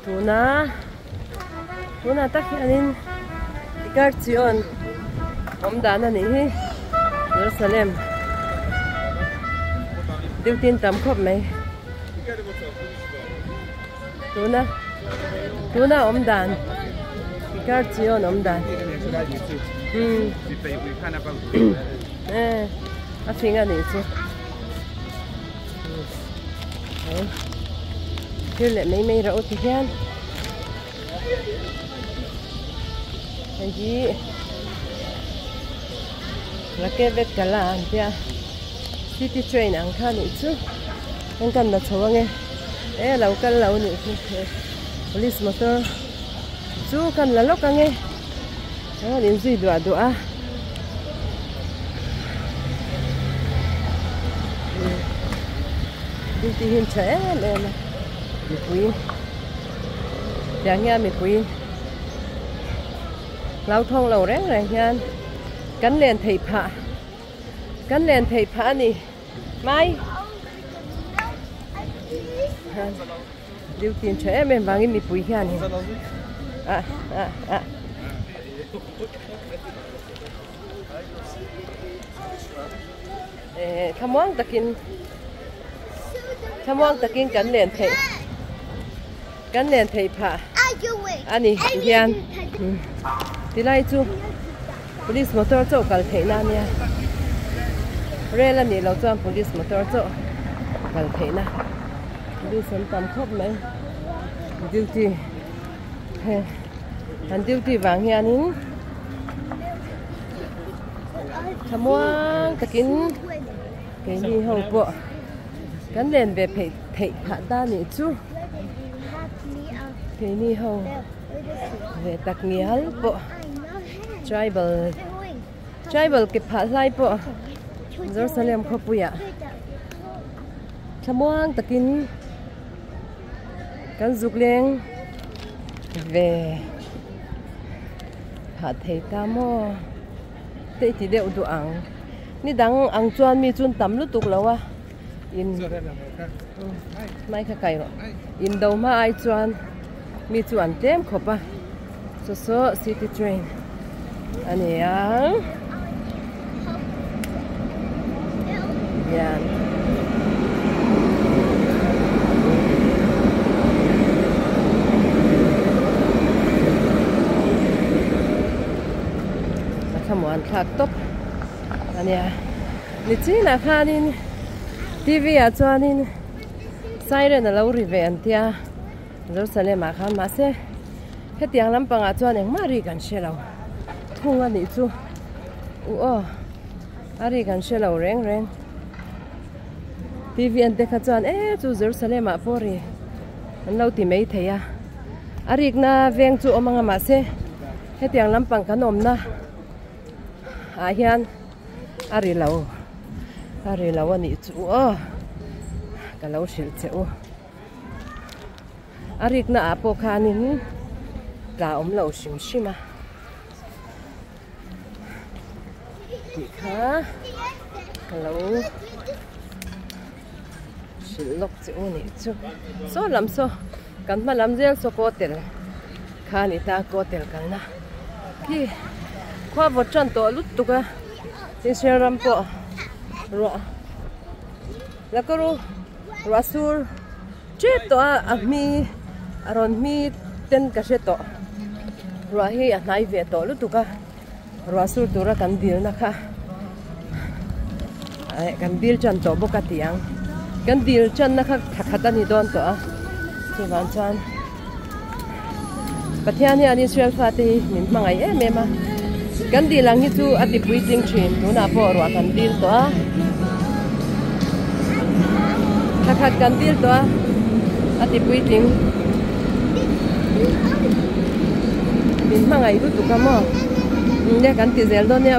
tuna tak anin ikarchion omdana ni hi Jerusalem diutin tam khop mai tuna omdan ikarchion omdan afinga ni chu Here let me make it again. Jadi, raket kalah dia city train angkat itu, angkat nak cawang local lau ni police motor, tu kan lalok angge, ni zui doa. Đi hiên trẻ em mi quý nghe mi quý lao thông lầu rét này nha cắn liền thầy phạ nè mai điều tiền trẻ em vàng mi quý nha nè tham quan takin cắn liền thầy phạ anh hiền thì lại chú police motor chỗ cần thấy na nha rồi là nè lâu cho police motor chỗ cần thấy na đi sân tầm khóc mấy duty vàng hiền nín tham quan takin cái gì hậu bộ cắn liền về thầy phạ ta nè chú cái ni hầu về tạc nghĩa bộ tribal cái phá lai bộ Jerusalem khó bùi ạ tham quan takin cắn dục lên về phá thầy ta mò tệ chỉ đều đồ ăn ni đang ăn chuan mi chun tắm lúc tục lâu à in mai khá cày rồi in đâu mà ai chuan mi chuan tem khopa so city train ani yan kamuan khak ani ni china khanin TV chuanin siren alo rive antia Jerusalem khan ma se hetiang lampanga chuan eng mari kan shelo thunga ni chu ari kan shelo reng TV ante kha chuan chu Jerusalem a pori an lo ti mei theya arik na veng chu omanga ma se hetiang lampang kan omna a hian ari lo ani chu ka lo shil cheu arik na apo khanin ka lo shima ti kha ka lo shil lok cheu ni chu so lam so kan ma lam zel so ko tel khani ta ko tel kalna ki khwa bo chan to lut tuka tin seram po ro la ko ro sur che to a mi aron mi ten ka she to ro hi a nai ve to lu tuka ro sur tura kan dil na kha ai kan dil chan to boka tiang kan dil chan na kha khata ni don to a chu wan chan pathiani ani swel fati min mangai mema kan dil ang hi chu ati puiting thin tu na po ro kan dil to a khat kan dil to a ati puiting min mangai lu tu ka mo ne kan ti zel do ne